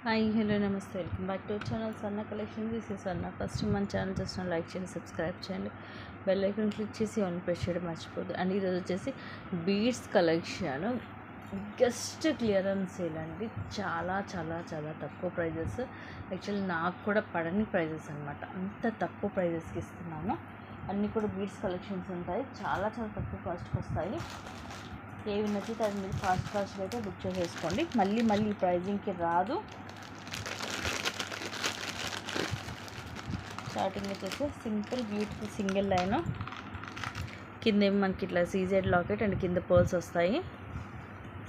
Hi hello నమస్తే welcome back to channel సన్న collection. This is సన్న. ఫస్ట్ మన ఛానల్ చూసిన లైక్ చేయండి, సబ్స్క్రైబ్ చేయండి, బెల్ ఐకాన్ క్లిక్ చేసి ఆన్ ప్రెస్ చేయడం మర్చిపోద్దు. అండ్ ఈరోజు వచ్చేసి beads collection biggest clearance sale అండి. చాలా చాలా చాలా తక్కువ ప్రైజెస్. యాక్చువల్లీ నాకు కూడా పడని ప్రైజెస్ అనమాట. అంత తక్కువ ప్రైజెస్కి ఇస్తున్నాను. అన్నీ కూడా బీడ్స్ కలెక్షన్స్ ఉంటాయి. చాలా చాలా తక్కువ కాస్ట్కి వస్తాయి. ఏవి నచ్చితే అది మీరు ఫాస్ట్గా అయితే బుక్ చేసేసుకోండి. మళ్ళీ ప్రైజింగ్కి రాదు. స్టార్టింగ్ వచ్చేసి సింపుల్ బ్యూటిఫుల్ సింగిల్ లైన్, కింద ఏమో మనకి ఇట్లా సీజెడ్ లాకెట్ అండ్ కింద పర్ల్స్ వస్తాయి.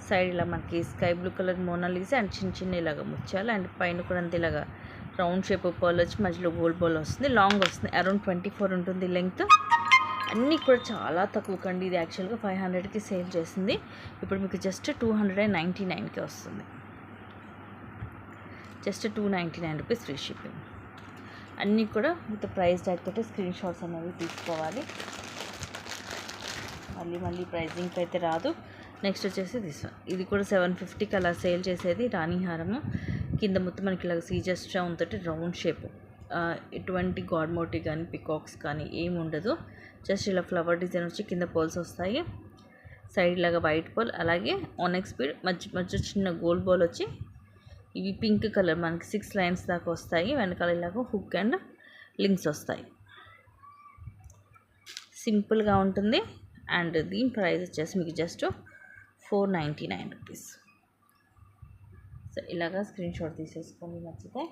సైడ్ ఇలా మనకి sky blue colour Mona Lisa and చిన్న ఇలాగా ముత్యాలు, అండ్ పైన కూడా అంతే ఇలాగా రౌండ్ షేప్ పర్ల్ వచ్చి మధ్యలో గోల్డ్ బాల్ వస్తుంది. లాంగ్ వస్తుంది, అరౌండ్ 24 ఉంటుంది లెంగ్త్. అన్నీ కూడా చాలా తక్కువ కండి. ఇది యాక్చువల్గా 500కి సేల్ చేసింది. ఇప్పుడు మీకు జస్ట్ 299కి వస్తుంది. Just 299 rupees free shipping. అన్నీ కూడా విత్ ప్రైస్ ట్యాగ్ తోటి స్క్రీన్ షాట్స్ అనేవి తీసుకోవాలి. మళ్ళీ ప్రైజింగ్ అయితే రాదు. నెక్స్ట్ వచ్చేసి ఇది కూడా 750కి అలా సేల్ చేసేది రాణిహారము. కింద మొత్తం మనకి ఇలా సీజర్ స్టోన్ తోటి రౌండ్ షేప్, ఎటువంటి గాడ్ మోటివ్ కానీ పికాక్స్ కానీ ఏమి ఉండదు. జస్ట్ ఇలా ఫ్లవర్ డిజైన్ వచ్చి కింద పోల్స్ వస్తాయి. సైడ్ లాగా వైట్ పోల్, అలాగే ఆనెక్స్ బీడ్, మధ్య చిన్న గోల్డ్ బాల్ వచ్చి ఇవి పింక్ కలర్ మనకి 6 లైన్స్ దాకా వస్తాయి. వెనకాల ఇలాగ హుక్ అండ్ లింక్స్ వస్తాయి. సింపుల్గా ఉంటుంది. అండ్ దీని ప్రైస్ వచ్చేసి మీకు జస్ట్ 499 రూపీస్. సో ఇలాగా స్క్రీన్ షాట్ తీసేసుకోండి నచ్చితే.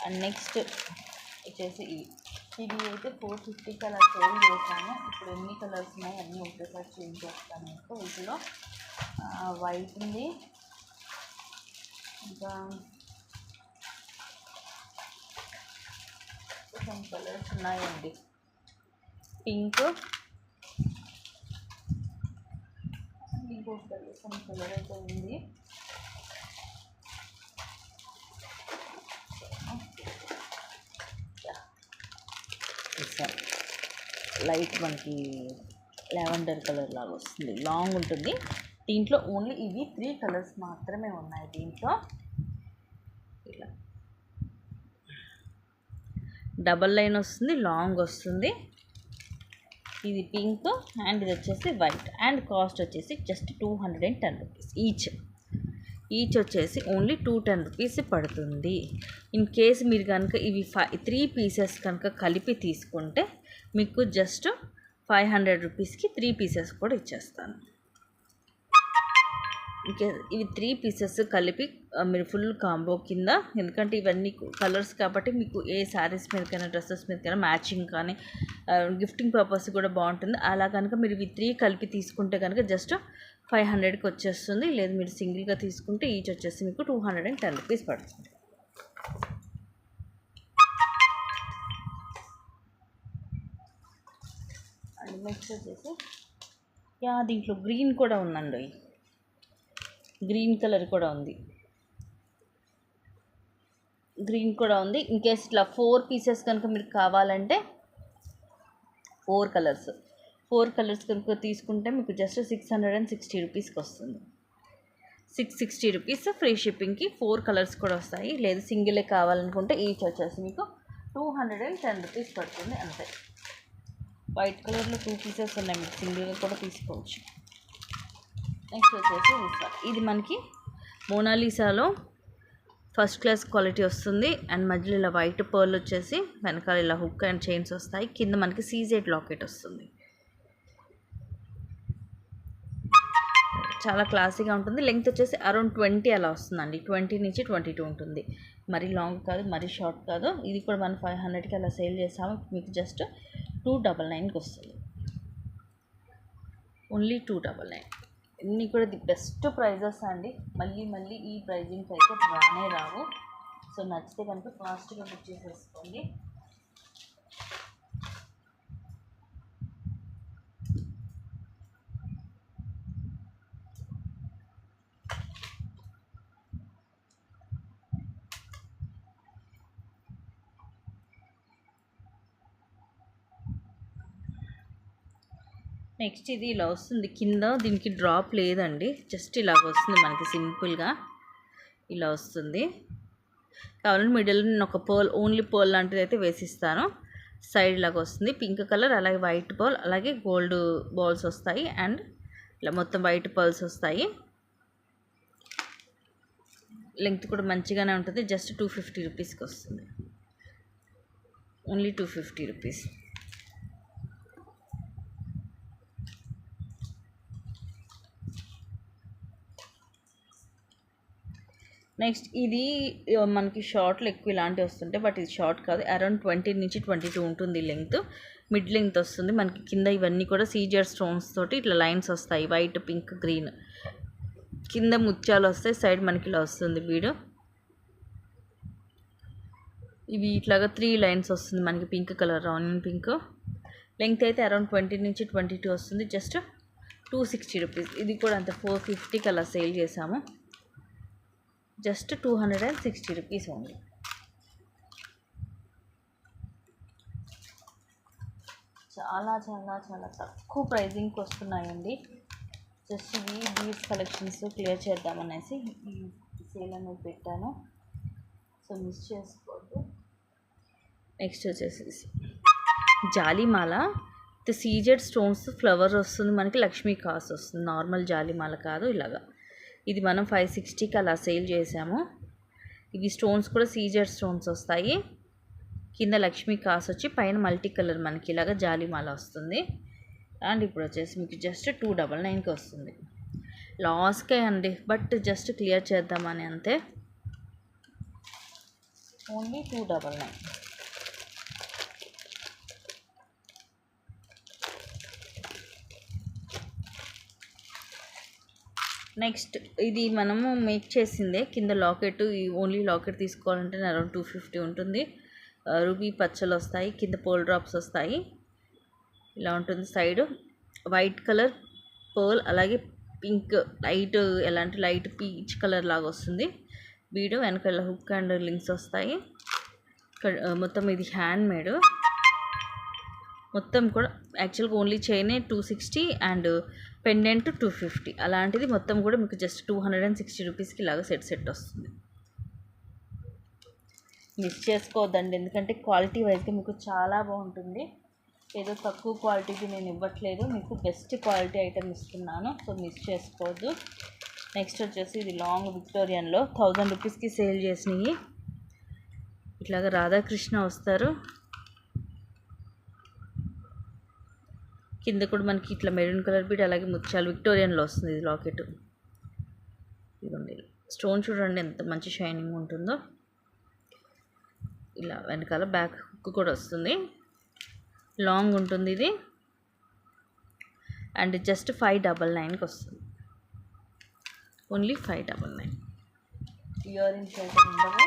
అండ్ నెక్స్ట్ వచ్చేసి ఇది అయితే 450కి అలా సేల్ చేశాను. ఇప్పుడు ఎన్ని కలర్స్ ఉన్నాయి అన్నీ ఒకటేసారి చేంజ్ చేస్తాను. మీకు వీటిలో వైట్ ఉంది, ఇంకా సమ్ కలర్స్ ఉన్నాయండి. పింక్, ఇంకో కలర్ సమ్ కలర్ అయితే ఉంది. లైట్ మనకి లావెండర్ కలర్ లాగా వస్తుంది, లాంగ్ ఉంటుంది. దీంట్లో ఓన్లీ ఇవి 3 కలర్స్ మాత్రమే ఉన్నాయి. దీంట్లో ఇలా డబల్ లైన్ వస్తుంది, లాంగ్ వస్తుంది. ఇది పింక్ అండ్ ఇది వచ్చేసి వైట్. అండ్ కాస్ట్ వచ్చేసి జస్ట్ 210 రూపీస్ ఈచ్ వచ్చేసి ఓన్లీ 210 రూపీస్ పడుతుంది. ఇన్ కేస్ మీరు కనుక ఇవి 3 పీసెస్ కనుక కలిపి తీసుకుంటే మీకు జస్ట్ 500 రూపీస్కి 3 పీసెస్ కూడా ఇచ్చేస్తాను. ఇంకే ఇవి 3 పీసెస్ కలిపి మీరు ఫుల్ కాంబో కింద, ఎందుకంటే ఇవన్నీ కలర్స్ కాబట్టి మీకు ఏ శారీస్ మీదకైనా డ్రెస్సెస్ మీదకైనా మ్యాచింగ్ కానీ గిఫ్టింగ్ పర్పస్ కూడా బాగుంటుంది. అలా కనుక మీరు ఇవి 3 కలిపి తీసుకుంటే కనుక జస్ట్ 500కి వచ్చేస్తుంది. లేదు మీరు సింగిల్గా తీసుకుంటే ఈచ్ వచ్చేసి మీకు 210 రూపీస్ పడుతుంది. అండ్ నెక్స్ట్ వచ్చేసి దీంట్లో గ్రీన్ కూడా ఉందండి. గ్రీన్ కలర్ కూడా ఉంది. ఇన్ కేస్ ఇట్లా 4 పీసెస్ కనుక మీరు కావాలంటే 4 కలర్స్ కనుక తీసుకుంటే మీకు జస్ట్ 660 రూపీస్కి వస్తుంది. 660 రూపీస్ ఫ్రీ షిప్పింగ్కి 4 కలర్స్ కూడా వస్తాయి. లేదు సింగిలే కావాలనుకుంటే ఈచ్ వచ్చేసి మీకు 210 రూపీస్ పడుతుంది అంతే. వైట్ కలర్లో 2 పీసెస్ ఉన్నాయి, మీకు సింగిల్గా కూడా తీసుకోవచ్చు. నెక్స్ట్ వచ్చేసి ఇది మనకి మోనాలిసాలో ఫస్ట్ క్లాస్ క్వాలిటీ వస్తుంది. అండ్ మధ్యలో ఇలా వైట్ పర్ల్ వచ్చేసి వెనకాల ఇలా హుక్ అండ్ చైన్స్ వస్తాయి. కింద మనకి సీజెడ్ లాకెట్ వస్తుంది. చాలా క్లాసీగా ఉంటుంది. లెంగ్త్ వచ్చేసి అరౌండ్ 20 అలా వస్తుందండి. 20 నుంచి 22 ఉంటుంది. మరీ లాంగ్ కాదు, మరీ షార్ట్ కాదు. ఇది కూడా మనం 500కి అలా సేల్ చేస్తాము. మీకు జస్ట్ 299కి వస్తుంది. ఓన్లీ 299. ఇన్ని కూడా ది బెస్ట్ ప్రైజెస్ అండి. మళ్ళీ ఈ ప్రైజింగ్కి అయితే రానే రావు. సో నచ్చితే కనుక ఫాస్ట్గా బుక్ చేసేసుకోండి. నెక్స్ట్ ఇది ఇలా వస్తుంది. కింద దీనికి డ్రాప్ లేదండి, జస్ట్ ఇలాగ వస్తుంది మనకి సింపుల్గా. ఇలా వస్తుంది. కావాలంటే మిడిల్లో నేను ఒక పర్ల్, ఓన్లీ పర్ల్ లాంటిది అయితే వేసిస్తాను. సైడ్ లాగా వస్తుంది పింక్ కలర్, అలాగే వైట్ బాల్, అలాగే గోల్డ్ బాల్స్ వస్తాయి అండ్ ఇలా మొత్తం వైట్ పర్ల్స్ వస్తాయి. లెంగ్త్ కూడా మంచిగానే ఉంటుంది. జస్ట్ 250 రూపీస్కి వస్తుంది. Only 250 rupees. నెక్స్ట్ ఇది మనకి షార్ట్లు ఎక్కువ ఇలాంటివి వస్తుంటాయి, బట్ ఇది షార్ట్ కాదు. అరౌండ్ 20 నుంచి 22 ఉంటుంది లెంగ్త్. మిడ్ లెంగ్త్ వస్తుంది మనకి. కింద ఇవన్నీ కూడా సీజర్ స్టోన్స్ తోటి ఇట్లా లైన్స్ వస్తాయి, వైట్, పింక్, గ్రీన్. కింద ముత్యాలు వస్తాయి, సైడ్ మనకి ఇలా వస్తుంది బీడు. ఇవి ఇట్లాగా 3 లైన్స్ వస్తుంది మనకి, pink colour, onion pink. Length అయితే అరౌండ్ 20 నుంచి 22 వస్తుంది. Just 260 rupees. ఇది కూడా అంత 450కి అలా సేల్ చేసాము. Just 260 rupees only. చాలా చాలా చాలా తక్కువ ప్రైజింగ్కి వస్తున్నాయండి. జస్ట్ ఇవి బీడ్స్ కలెక్షన్స్ క్లియర్ చేద్దామనేసి ఈ సేల్ అనేది పెట్టాను. సో మిస్ చేసుకోవద్దు. నెక్స్ట్ వచ్చేసి జాలిమాల విత్ సీజెడ్ స్టోన్స్ ఫ్లవర్ వస్తుంది మనకి. లక్ష్మీ కాస్ వస్తుంది, నార్మల్ జాలిమాల కాదు. ఇలాగా ఇది మనం 560కి అలా సేల్ చేసాము. ఇవి స్టోన్స్ కూడా సీజెడ్ స్టోన్స్ వస్తాయి. కింద లక్ష్మీ కాస్ వచ్చి పైన మల్టీ కలర్ మనకి ఇలాగా జాలిమాల వస్తుంది. అండ్ ఇప్పుడు వచ్చేసి మీకు జస్ట్ 299కి వస్తుంది. లాస్కే అండి, బట్ జస్ట్ క్లియర్ చేద్దామని అంతే. ఓన్లీ 299. నెక్స్ట్ ఇది మనము మేక్ చేసిందే. కింద లాకెట్, ఓన్లీ లాకెట్ తీసుకోవాలంటే అరౌండ్ 250 ఉంటుంది. రూబీ పచ్చలు వస్తాయి, కింద పోల్ డ్రాప్స్ వస్తాయి. ఇలా ఉంటుంది. సైడ్ వైట్ కలర్ పర్ల్, అలాగే పింక్ లైట్, ఎలాంటి లైట్ పీచ్ కలర్ లాగా వస్తుంది బీడు. వెనకాల హుక్ అండ్ లింక్స్ వస్తాయి. మొత్తం ఇది హ్యాండ్ మేడ్. మొత్తం కూడా యాక్చువల్గా ఓన్లీ చైనే 260 అండ్ పెండెంట్ 250. అలాంటిది మొత్తం కూడా మీకు జస్ట్ 260 రూపీస్కి ఇలాగ సెట్ వస్తుంది. మిస్ చేసుకోవద్దండి, ఎందుకంటే క్వాలిటీ వైజ్గా మీకు చాలా బాగుంటుంది. ఏదో తక్కువ క్వాలిటీది నేను ఇవ్వట్లేదు, మీకు బెస్ట్ క్వాలిటీ ఐటమ్ ఇస్తున్నాను. సో మిస్ చేసుకోవద్దు. నెక్స్ట్ వచ్చేసి ఇది లాంగ్ విక్టోరియన్లో 1000 రూపీస్కి సేల్ చేసినవి. ఇట్లాగా రాధాకృష్ణ వస్తారు. కింద కూడా మనకి ఇట్లా మెరూన్ కలర్ బీట్, అలాగే ముత్యాలు. విక్టోరియన్లో వస్తుంది ఇది లాకెట్. ఇదిగోండి, స్టోన్ చూడండి ఎంత మంచి షైనింగ్ ఉంటుందో. ఇలా వెనకాల బ్యాక్ హుక్ కూడా వస్తుంది. లాంగ్ ఉంటుంది ఇది. అండ్ జస్ట్ 599కి వస్తుంది. ఓన్లీ 599. ఇయర్ రింగ్స్ అయితే ఉండవు.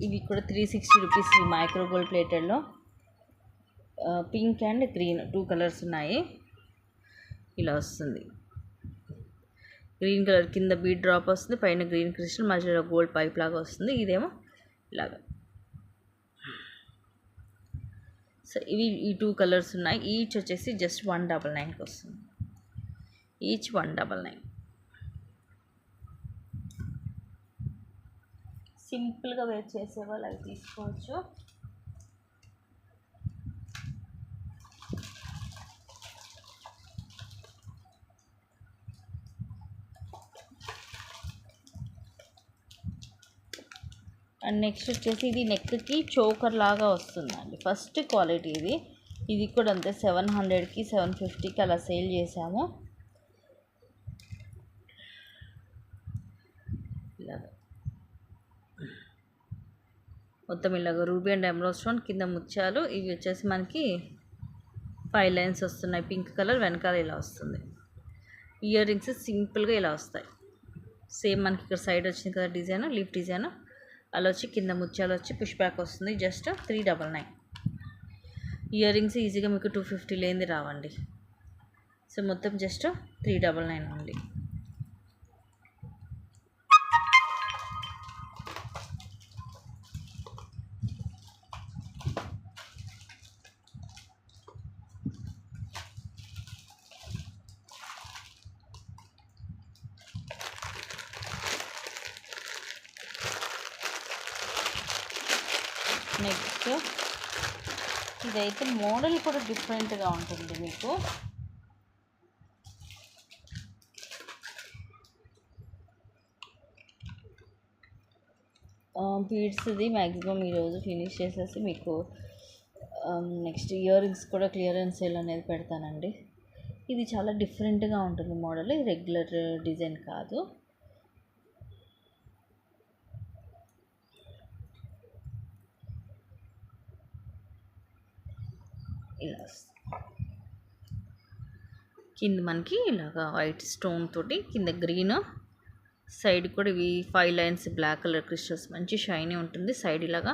ఇవి కూడా 360 రూపీస్. మైక్రో గోల్డ్ ప్లేటెడ్లో పింక్ అండ్ గ్రీన్ 2 కలర్స్ ఉన్నాయి. ఇలా వస్తుంది. గ్రీన్ కలర్ కింద బీడ్ డ్రాప్ వస్తుంది, పైన గ్రీన్ క్రిస్టల్, మధ్యలో గోల్డ్ పైప్ లాగా వస్తుంది. ఇదేమో ఇలాగా. సో ఇవి ఈ 2 కలర్స్ ఉన్నాయి. ఈచ్ వచ్చేసి జస్ట్ 199కి వస్తుంది. ఈచ్ 199. సింపుల్గా వేర్ చేసేవాళ్ళు అవి తీసుకోవచ్చు. అండ్ నెక్స్ట్ వచ్చేసి ఇది నెక్కి చోకర్ లాగా వస్తుందండి. ఫస్ట్ క్వాలిటీ ఇది. ఇది కూడా అంతే 700కి 750కి అలా సేల్ చేసాము. ఇలాగా మొత్తం ఇలాగ రూబీ అండ్ ఎమరాల్డ్ స్టోన్, కింద ముత్యాలు. ఇవి వచ్చేసి మనకి 5 లైన్స్ వస్తున్నాయి. పింక్ కలర్ వెనకాల ఇలా వస్తుంది. ఇయర్ రింగ్స్ సింపుల్గా ఇలా వస్తాయి. సేమ్ మనకి ఇక్కడ సైడ్ వచ్చింది కదా డిజైన్, లీఫ్ డిజైన్ అలా వచ్చి కింద ముత్యాలు వచ్చి పుష్ బ్యాక్ వస్తుంది. జస్ట్ 399. ఇయర్ రింగ్స్ ఈజీగా మీకు 250 లేనిది రావండి. సో మొత్తం జస్ట్ 399 ఓన్లీ. నెక్స్ట్ ఇదైతే మోడల్ కూడా డిఫరెంట్గా ఉంటుంది మీకు. బీడ్స్ది మ్యాక్సిమం ఈరోజు ఫినిష్ చేసేసి మీకు నెక్స్ట్ ఇయర్ రింగ్స్ కూడా క్లియరెన్స్ సేల్ అనేది పెడతానండి. ఇది చాలా డిఫరెంట్గా ఉంటుంది మోడల్, రెగ్యులర్ డిజైన్ కాదు. ఇలా కింద మనకి ఇలాగా వైట్ స్టోన్ తోటి, కింద గ్రీన్, సైడ్ కూడా ఇవి 5 లైన్స్ బ్లాక్ కలర్ క్రిస్టల్స్, మంచి షైనీ ఉంటుంది. సైడ్ ఇలాగా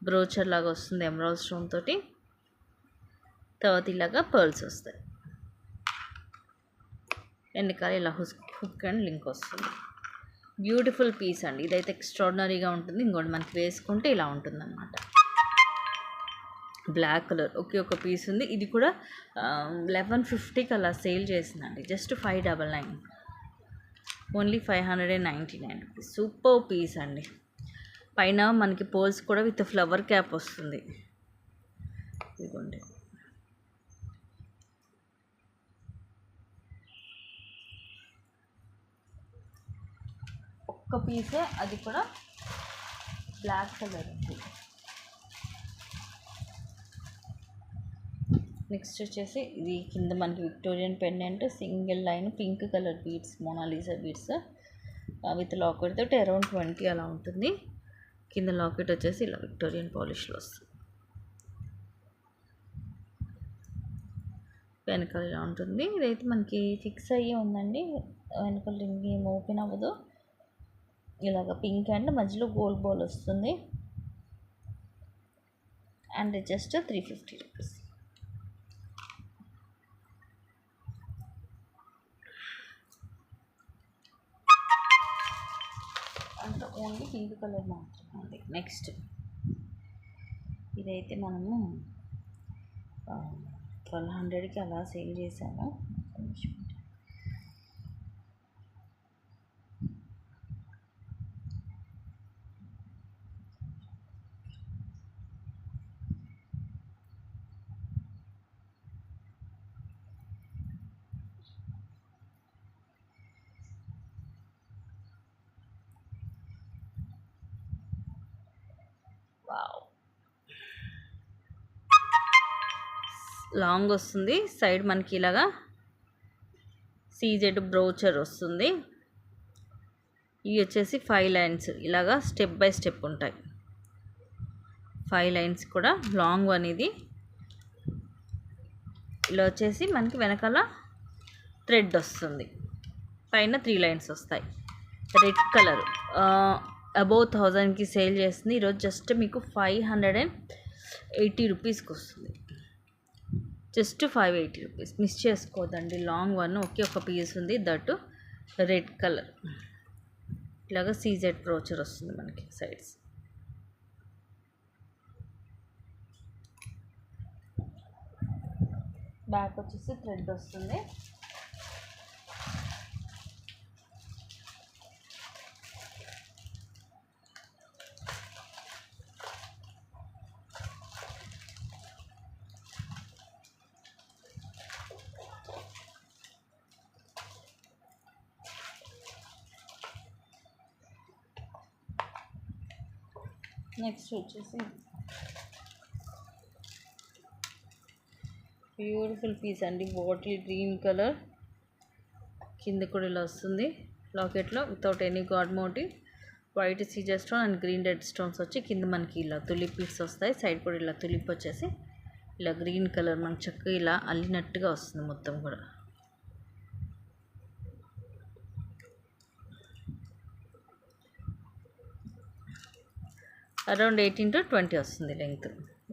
బ్రోచర్ లాగా వస్తుంది ఎమరాల్డ్ స్టోన్ తోటి. తర్వాత ఇలాగా పర్ల్స్ వస్తాయి. వెనకాల ఇలా హుక్ అండ్ లింక్ వస్తుంది. బ్యూటిఫుల్ పీస్ అండి. ఇదైతే ఎక్స్ట్రాడినరీగా ఉంటుంది. ఇంకోటి మనకి వేసుకుంటే ఇలా ఉంటుంది అన్నమాట. బ్లాక్ కలర్ ఒకే ఒక పీస్ ఉంది. ఇది కూడా 1150కి అలా సేల్ చేసిందండి. Just 599, only 599 rupees. Super piece అండి. పైన మనకి పోల్స్ కూడా విత్ ఫ్లవర్ క్యాప్ వస్తుంది. ఇదిగోండి. ఒక్క పీసే, అది కూడా బ్లాక్ కలర్ ఉంది. నెక్స్ట్ వచ్చేసి ఇది కింద మనకి Victorian pendant, single line pink colour beads, Mona Lisa beads with locket తోటి అరౌండ్ 20 అలా ఉంటుంది. కింద లాకెట్ వచ్చేసి ఇలా విక్టోరియన్ పాలిష్లో వస్తుంది. వెనకాల ఇలా ఉంటుంది. ఇదైతే మనకి ఫిక్స్ అయ్యి ఉందండి. వెనకాల రింగ్ ఏం ఓపెన్ అవ్వదు. ఇలాగ పింక్ అండ్ మధ్యలో గోల్డ్ బాల్ వస్తుంది. And just 350 rupees. అంటే ఓన్లీ పింక్ కలర్ మాత్రమే ఉంది. నెక్స్ట్ ఇదైతే మనము 1200కి అలా సేల్ చేశాము. లాంగ్ వస్తుంది. సైడ్ మనకి ఇలాగా సీజెడ్ బ్రోచర్ వస్తుంది. ఇవి వచ్చేసి 5 లైన్స్ ఇలాగా స్టెప్ బై స్టెప్ ఉంటాయి. 5 లైన్స్ కూడా లాంగ్ అనేది. ఇలా వచ్చేసి మనకి వెనకాల థ్రెడ్ వస్తుంది. పైన 3 లైన్స్ వస్తాయి. రెడ్ కలర్ అబౌవ్ 1000కి సేల్ చేస్తుంది. ఈరోజు జస్ట్ మీకు 580 రూపీస్కి వస్తుంది. Just 580 rupees. మిస్ చేసుకోవద్దండి. లాంగ్ వన్ ఒకే ఒక పీస్ ఉంది. దట్ రెడ్ కలర్ ఇలాగా సీజెడ్ బ్రోచర్ వస్తుంది మనకి సైడ్స్. బ్యాక్ వచ్చేసి థ్రెడ్ వస్తుంది. నెక్స్ట్ వచ్చేసి బ్యూటిఫుల్ పీస్ అండి. బాటిల్ గ్రీన్ కలర్, కింద కూడా ఇలా వస్తుంది లాకెట్లో without any god motive. White CZ stone and green red stones వచ్చి కింద మనకి ఇలా తులిప్ పీస్ వస్తాయి. సైడ్ కూడా ఇలా తులిప్ వచ్చేసి ఇలా గ్రీన్ కలర్ మనకి చక్కగా ఇలా అల్లినట్టుగా వస్తుంది మొత్తం కూడా. అరౌండ్ 18 to 20 వస్తుంది లెంగ్త్.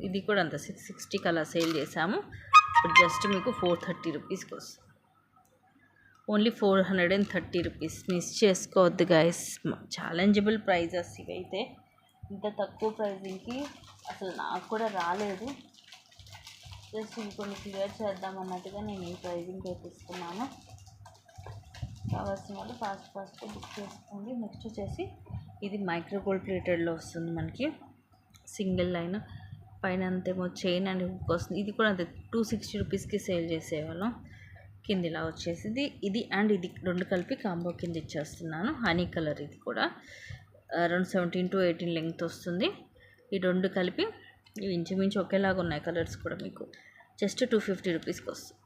ఇది కూడా అంత 660కి అలా సేల్ చేసాము. ఇప్పుడు జస్ట్ మీకు 430 రూపీస్కి వస్తుంది. Only 430 rupees. మిస్ చేసుకోవద్దు గైస్. ఛాలెంజబుల్ ప్రైజెస్ ఇవైతే. ఇంత తక్కువ ప్రైజింగ్కి అసలు నాకు కూడా రాలేదు. జస్ట్ ఇంకొన్ని క్లియర్ చేద్దాం అన్నట్టుగా నేను ఈ ప్రైజింగ్ తీసుకున్నాను. కావాల్సిన వాళ్ళు ఫాస్ట్గా బుక్ చేసుకోండి. నెక్స్ట్ వచ్చేసి ఇది మైక్రో గోల్డ్ ప్లేటెడ్లో వస్తుంది మనకి. సింగిల్ లైన్ పైన అంతేమో చైన్ అండ్ హుక్ వస్తుంది. ఇది కూడా అంతే 260 రూపీస్కి సేల్ చేసేవాళ్ళం. కింద ఇలా వచ్చేసింది. ఇది అండ్ ఇది రెండు కలిపి కాంబో కింద ఇచ్చేస్తున్నాను. హనీ కలర్ ఇది కూడా అరౌండ్ 17 to 18 లెంగ్త్ వస్తుంది. ఈ రెండు కలిపి ఇవి ఇంచుమించు ఒకేలాగా ఉన్నాయి కలర్స్ కూడా. మీకు జస్ట్ 250 రూపీస్కి వస్తుంది.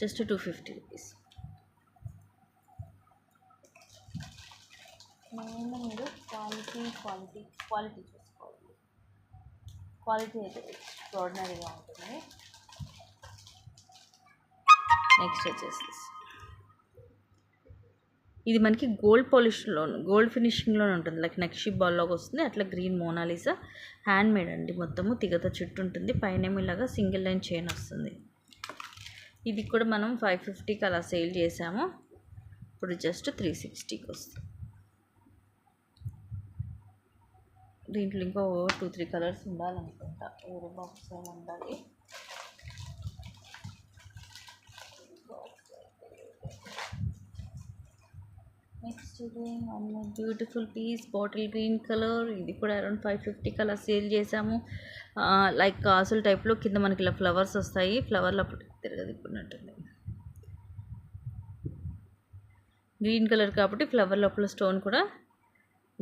Just 250 rupees. నేను మీరు క్వాలిటీ చూసుకోవాలి. క్వాలిటీ అయితే ఎక్స్ట్రాడినరీగా ఉంటుంది. నెక్స్ట్ వచ్చేసి ఇది మనకి గోల్డ్ ఫినిషింగ్లో ఉంటుంది. లైక్ నక్షి బాల్లోకి వస్తుంది. అట్లా గ్రీన్ మోనాలిసా హ్యాండ్ మేడ్ అండి. మొత్తము తిగత చుట్టూ ఉంటుంది. పైన ఇలాగా సింగిల్ లైన్ చైన్ వస్తుంది. ఇది కూడా మనం 550కి అలా సేల్ చేసాము. ఇప్పుడు జస్ట్ 360కి వస్తుంది. దీంట్లో ఇంకో 2-3 కలర్స్ ఉండాలనుకుంటా. వేరే బాక్స్ ఏమి ఉండాలి. నెక్స్ట్ ఇది one beautiful piece bottle green colour. ఇది కూడా అరౌండ్ 550 కలర్ సేల్ చేసాము. లైక్ కాసుల టైప్లో కింద మనకి ఇలా ఫ్లవర్స్ వస్తాయి. ఫ్లవర్లో తిరగదిప్పున్నట్టుంది. గ్రీన్ కలర్ కాబట్టి ఫ్లవర్ లోపల స్టోన్ కూడా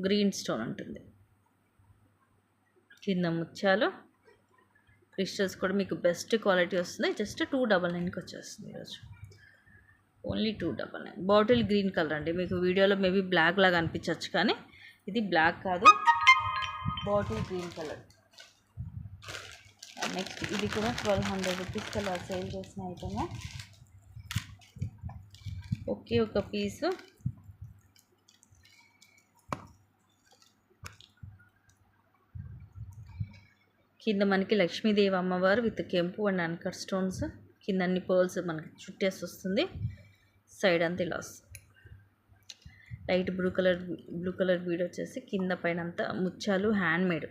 గ్రీన్ స్టోన్ ఉంటుంది. కింద ముత్యాలు క్రిస్టల్స్ కూడా మీకు బెస్ట్ క్వాలిటీ వస్తుంది. జస్ట్ 299కి వచ్చేస్తుంది ఈరోజు. ఓన్లీ 299. బాటిల్ గ్రీన్ కలర్ అండి. మీకు వీడియోలో మేబీ బ్లాక్ లాగా అనిపించవచ్చు, కానీ ఇది బ్లాక్ కాదు, బాటిల్ గ్రీన్ కలర్. నెక్స్ట్ ఇది కూడా 1200 రూపీస్ కలర్ సేల్ చేసిన ఐటమ్. ఒకే ఒక పీసు కింద మనకి లక్ష్మీదేవి అమ్మవారు విత్ కెంపు అండ్ అన్కట్ స్టోన్స్. కింద అన్ని పర్ల్స్ మనకి చుట్టేసి వస్తుంది. సైడ్ అంతా ఇలా వస్తుంది. లైట్ బ్లూ కలర్ బీడ్ వచ్చేసి కింద పైన అంతా ముత్యాలు హ్యాండ్ మేడ్.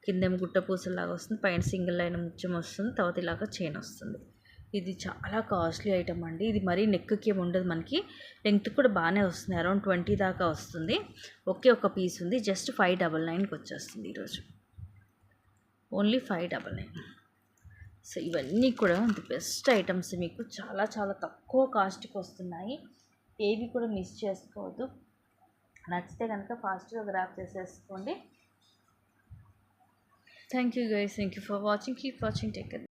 కిందేమో గుట్ట పూసలాగా వస్తుంది. పైన సింగిల్ లైన్ ముత్యం వస్తుంది. తర్వాత ఇలాగా చైన్ వస్తుంది. ఇది చాలా కాస్ట్లీ ఐటమ్ అండి. ఇది మరీ నెక్కి ఏమి ఉండదు. మనకి లెంగ్త్ కూడా బాగానే వస్తుంది. అరౌండ్ 20 దాకా వస్తుంది. ఒకే ఒక పీస్ ఉంది. జస్ట్ 599కి వచ్చేస్తుంది ఈరోజు. ఓన్లీ 599. సో ఇవన్నీ కూడా ది బెస్ట్ ఐటమ్స్. మీకు చాలా చాలా తక్కువ కాస్ట్కి వస్తున్నాయి. ఏవి కూడా మిస్ చేసుకోవద్దు. నచ్చితే కనుక ఫాస్ట్గా గ్రాప్ చేసేసుకోండి. Thank you guys. Thank you for watching. Keep watching. Take care.